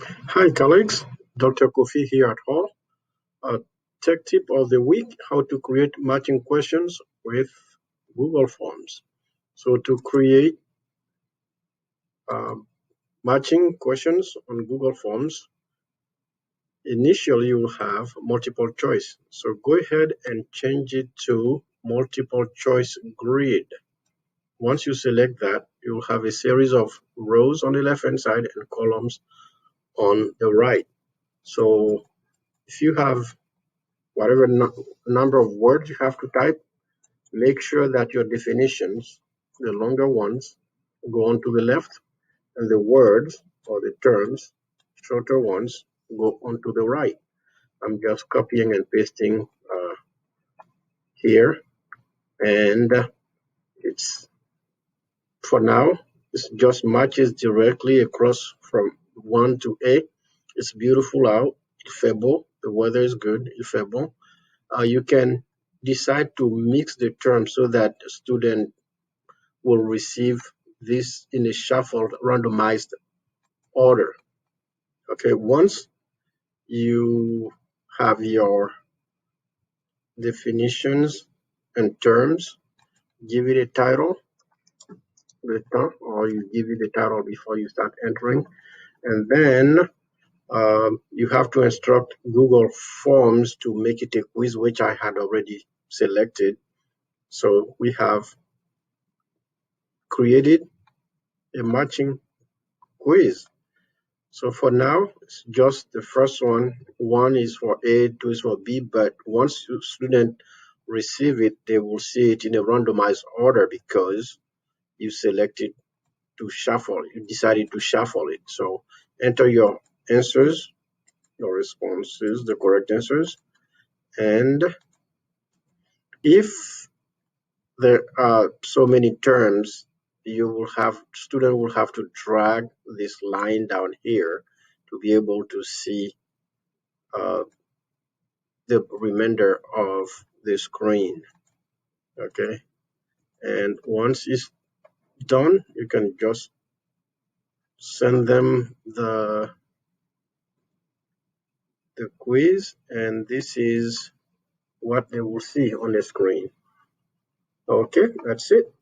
Hi colleagues, Dr. Kofi here at home. A tech tip of the week, how to create matching questions with Google Forms. So to create uh, matching questions on Google Forms, initially you will have multiple choice. So go ahead and change it to multiple choice grid. Once you select that, you will have a series of rows on the left hand side and columns on the right. So if you have whatever number of words you have to type, make sure that your definitions, the longer ones, go on to the left, and the words or the terms, shorter ones, go on to the right. I'm just copying and pasting here, and it's for now, it just matches directly across from 1 to 8. It's beautiful out, Fable. The weather is good, Fable. You can decide to mix the terms so that the student will receive this in a shuffled, randomized order. Okay, once you have your definitions and terms, give it a title, or you give it a title before you start entering, and then you have to instruct Google Forms to make it a quiz, which I had already selected. So we have created a matching quiz. So for now, it's just the first one. One is for A, two is for B, but once the student receive it, they will see it in a randomized order because you selected to shuffle. You decided to shuffle it. So enter your answers, your responses, the correct answers. And if there are so many terms, student will have to drag this line down here to be able to see uh, the remainder of the screen. Okay, and once it's done, you can just send them the quiz, and this is what they will see on the screen. Okay, that's it.